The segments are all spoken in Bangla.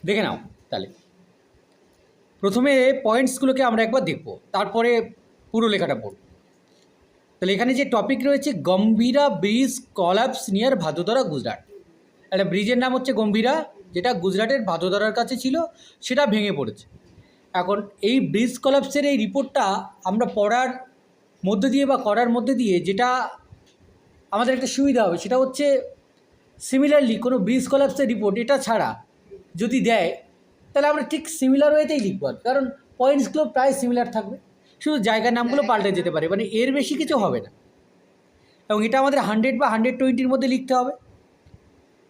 দেখে নাও তাহলে। প্রথমে পয়েন্টসগুলোকে আমরা একবার দেখব, তারপরে পুরো লেখাটা পড়ব। তাহলে এখানে যে টপিক রয়েছে, Gambhira bridge collapse near Vadodara, Gujarat. একটা ব্রিজের নাম হচ্ছে গম্ভীরা, যেটা গুজরাটের ভাদোদরার কাছে ছিল, সেটা ভেঙে পড়েছে। এখন এই ব্রিজ কলাপসের এই রিপোর্টটা আমরা পড়ার মধ্যে দিয়ে বা করার মধ্যে দিয়ে যেটা আমাদের একটা সুবিধা হবে, সেটা হচ্ছে সিমিলারলি কোনো ব্রিজ কলাপসের রিপোর্ট এটা ছাড়া যদি দেয়, তাহলে আমরা ঠিক সিমিলার ওয়েতেই লিখব, কারণ পয়েন্টসগুলো প্রায় সিমিলার থাকবে, শুধু জায়গার নামগুলো পাল্টে যেতে পারে, মানে এর বেশি কিছু হবে না। এবং এটা আমাদের 100 বা 120-র মধ্যে লিখতে হবে।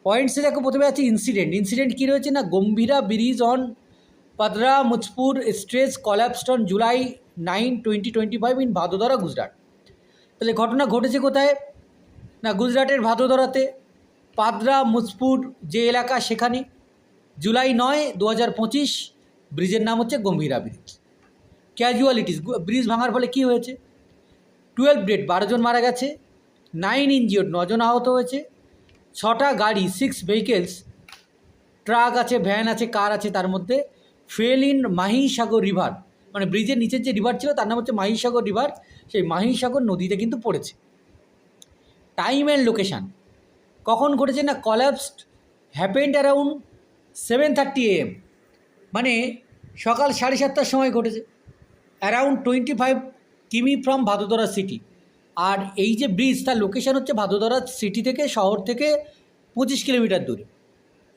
পয়েন্টসে দেখো, প্রথমে আছে ইনসিডেন্ট কী রয়েছে না, Gambhira bridge on Padra Mujpur stretch collapsed on July 9, 2025 in Vadodara, Gujarat. তাহলে ঘটনা ঘটেছে কোথায় না, গুজরাটের ভাদোদরাতে, পাদরা মুজপুর যে এলাকা সেখানে, July 9, 2025। ব্রিজের নাম হচ্ছে গম্ভীরা ব্রিজ। ক্যাজুয়ালিটিস, ব্রিজ ভাঙার ফলে কী হয়েছে, 12 ডেড, 12 জন মারা গেছে, 9 ইনজিওর্ড, 9 জন আহত হয়েছে, 6টা গাড়ি, 6 ভেহিকেলস, ট্রাক আছে, ভ্যান আছে, কার আছে, তার মধ্যে ফেল ইন মাহিসাগর রিভার, মানে ব্রিজের নিচের যে রিভার ছিল তার নাম হচ্ছে মাহিসাগর রিভার, সেই মাহিসাগর নদীতে কিন্তু পড়েছে। টাইম অ্যান্ড লোকেশান, কখন ঘটেছে না, কলাপসড হ্যাপেন্ড অ্যারাউন্ড 7:30 AM, মানে সকাল 7:30টার সময় ঘটেছে, অ্যারাউন্ড 25 কিমি ফ্রম ভাদোদরা সিটি। আর এই যে ব্রিজ, তার লোকেশান হচ্ছে ভাদোদরা সিটি থেকে, শহর থেকে 25 কিলোমিটার দূরে।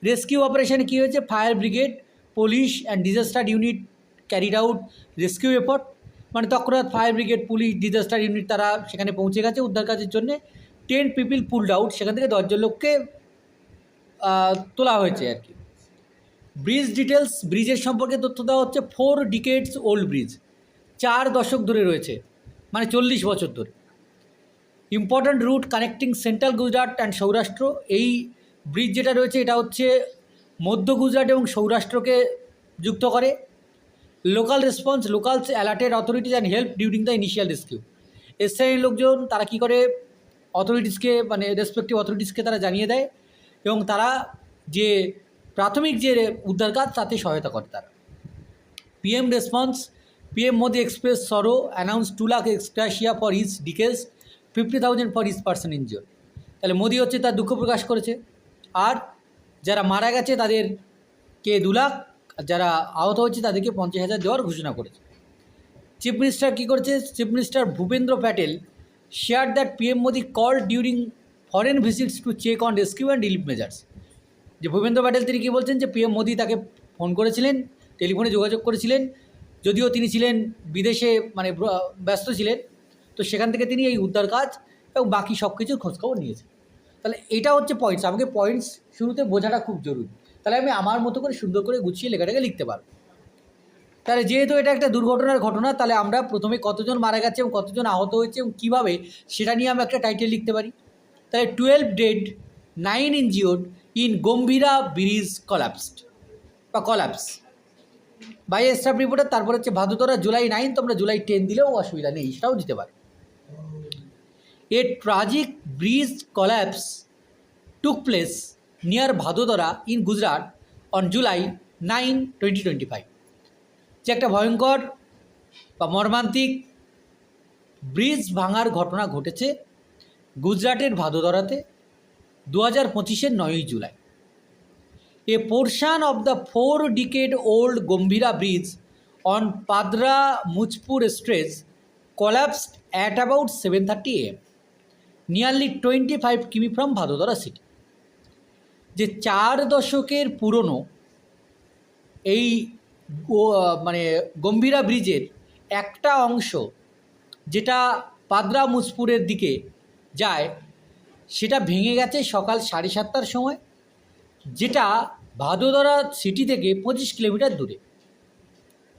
রেস্কিউ অপারেশানে কী হয়েছে, fire brigade, police and disaster unit carried out rescue effort, মানে তৎক্ষণাৎ fire brigade, police, disaster unit তারা সেখানে পৌঁছে গেছে উদ্ধার কাজের জন্যে। 10 পিপল পুলড আউট, সেখান থেকে 10 জন লোককে তোলা হয়েছে আর কি। ব্রিজ ডিটেলস, ব্রিজের সম্পর্কে তথ্য দেওয়া হচ্ছে, 4 ডিকেডস ওল্ড ব্রিজ, 4 দশক ধরে রয়েছে, মানে 40 বছর ধরে। Important route connecting central Gujarat and Saurashtra, এই ব্রিজ যেটা রয়েছে এটা হচ্ছে মধ্য গুজরাট এবং সৌরাষ্ট্রকে যুক্ত করে। Local response, locals alerted authorities and help during the initial rescue, স্থানীয় লোকজন তারা কী করে, অথরিটিসকে, মানে রেসপেক্টিভ অথরিটিসকে তারা জানিয়ে দেয়, এবং তারা যে প্রাথমিক যে উদ্ধার কাজ তাতে সহায়তা করে তারা। PM response, PM Modi express sorrow, announce 2 lakh ex gratia for his ডিকেস, 50,000 ফর হিজ পার্সন ইনজিওর। তাহলে মোদি হচ্ছে তার দুঃখ প্রকাশ করেছে, আর যারা মারা গেছে তাদেরকে 2 লাখ, যারা আহত হয়েছে তাদেরকে 50,000 দেওয়ার ঘোষণা করেছে। চিফ মিনিস্টার কী করেছে, chief minister Bhupendra Patel share that PM Modi call during foreign visits to check on rescue and relief measures. যে ভূপেন্দ্র প্যাটেল তিনি কী বলছেন, যে PM মোদি তাকে ফোন করেছিলেন, টেলিফোনে যোগাযোগ করেছিলেন, যদিও তিনি ছিলেন বিদেশে, মানে ব্যস্ত ছিলেন, তো সেখান থেকে তিনি এই উদ্ধার কাজ এবং বাকি সব কিছুর খোঁজখবর নিয়েছেন। তাহলে এটা হচ্ছে পয়েন্টস, আমাকে পয়েন্টস শুরুতে বোঝাটা খুব জরুরি, তাহলে আমি আমার মতো করে সুন্দর করে গুছিয়ে লেখাটাকে লিখতে পারবো। তাহলে যেহেতু এটা একটা দুর্ঘটনার ঘটনা, তাহলে আমরা প্রথমে কতজন মারা গেছে এবং কতজন আহত হয়েছে এবং কীভাবে, সেটা নিয়ে আমরা একটা টাইটেল লিখতে পারি। তাহলে 12 dead, 9 injured in Gambhira bridge collapsed বা কলাপস বাই স্টাফ রিপোর্টার। তারপর হচ্ছে ভাদোদরা July 9, তোমরা July 10 দিলেও অসুবিধা নেই, সেটাও দিতে পারো। A tragic bridge collapse took place near Vadodara in Gujarat on July 9, 2025। যে একটা ভয়ঙ্কর বা মর্মান্তিক ব্রিজ ভাঙার ঘটনা ঘটেছে গুজরাটের ভাদোদরাতে 2025-এর 9ই July. A portion of the 4-decade-old Gambhira Bridge on Padra Mujpur Stretch collapsed at about 7:30 AM, nearly 25 কিমি from ভাদোদরা সিটি। যে 4 দশকের পুরনো এই মানে গম্ভীরা ব্রিজের একটা অংশ যেটা পাদরা মুজপুরের দিকে যায়, সেটা ভেঙে গেছে সকাল 7:30টার সময়, যেটা ভাদোদরা সিটি থেকে 25 কিলোমিটার দূরে।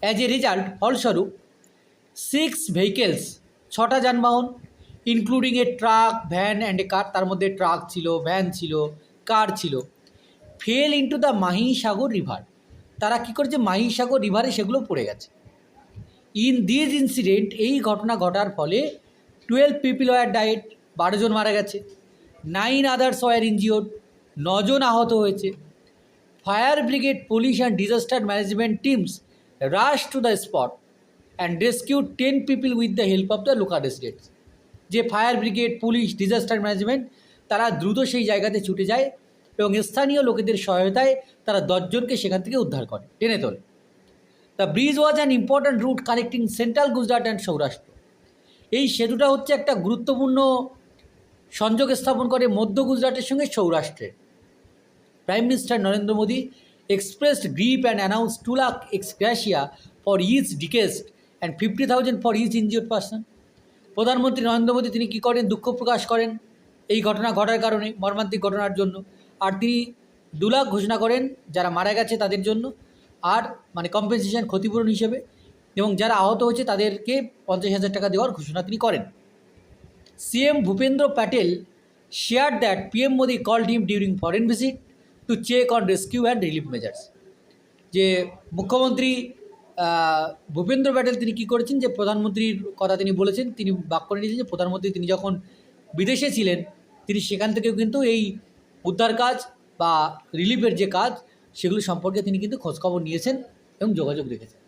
অ্যাজ এ রেজাল্ট, ফলস্বরূপ 6 ভেহিকেলস, 6টা যানবাহন, including a truck, van and a car, তার মধ্যে ট্রাক ছিল, ভ্যান ছিল, কার ছিল, fell into the Mahisagar river, তারা কী করেছে, মাহিসাগর রিভারে সেগুলো পড়ে গেছে। ইন দিস ইনসিডেন্ট, এই ঘটনা ঘটার ফলে 12 পিপল ওয়ার ডায়েড, 12 জন মারা গেছে, 9 আদার্স ওয়ার ইনজিওর্ড, 9 জন আহত হয়েছে, Fire brigade, police and disaster management teams rushed to the spot and rescued 10 people with the help of the local residents. যে fire brigade, police, disaster management তারা দ্রুত সেই জায়গাতে ছুটে যায় এবং স্থানীয় লোকেদের সহায়তায় তারা 10 জনকে সেখান থেকে উদ্ধার করে, টেনে তোলে। The bridge was an important route connecting central Gujarat and Saurashtra. এই সেতুটা হচ্ছে একটা গুরুত্বপূর্ণ সংযোগ স্থাপন করে মধ্য গুজরাটের সঙ্গে সৌরাষ্ট্রের। Prime minister Narendra Modi expressed grief and announced 2 lakh ex gratia for each deceased and 50,000 for each injured person. প্রধানমন্ত্রী নরেন্দ্র মোদী তিনি কী করেন? দুঃখ প্রকাশ করেন এই ঘটনা ঘটার কারণে, মর্মান্তিক ঘটনার জন্য। আর তিনি 2 লাখ ঘোষণা করেন যারা মারা গেছে তাদের জন্য, আর মানে কম্পেনসেশন, ক্ষতিপূরণ হিসেবে, এবং যারা আহত হয়েছে তাদেরকে 50,000 টাকা দেওয়ার ঘোষণা তিনি করেন। CM Bhupendra Patel shared that PM Modi called him during foreign visit to check on rescue and relief measures. যে মুখ্যমন্ত্রী ভূপেন্দ্র প্যাটেল তিনি কী করেছেন, যে প্রধানমন্ত্রীর কথা তিনি বলেছেন, তিনি বাক করে নিয়েছেন যে প্রধানমন্ত্রী তিনি যখন বিদেশে ছিলেন তিনি সেখান থেকেও কিন্তু এই উদ্ধার কাজ বা রিলিফের যে কাজ সেগুলো সম্পর্কে তিনি কিন্তু খোঁজখবর নিয়েছেন এবং যোগাযোগ রেখেছেন।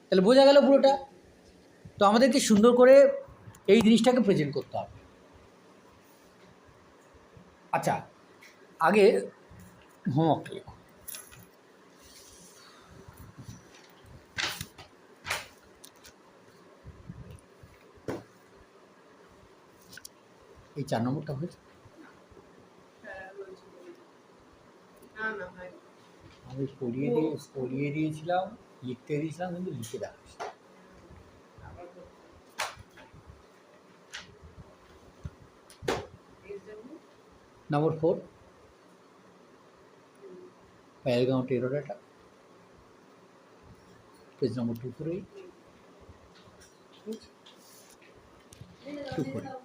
তাহলে বোঝা গেল পুরোটা। তো আমাদেরকে সুন্দর করে এই জিনিসটাকে প্রেজেন্ট করতে হবে। আচ্ছা, আগে হোমওয়ার্ক লেখো। এই 4 নম্বরটা হয়েছে? আমি পড়িয়ে দিয়েছিলাম, লিখতে দিয়েছিলাম, কিন্তু লিখে রাখিস। নম্বর 4 পেহেলগাঁও টেরর অ্যাটাক, পেজ নম্বর 248 248।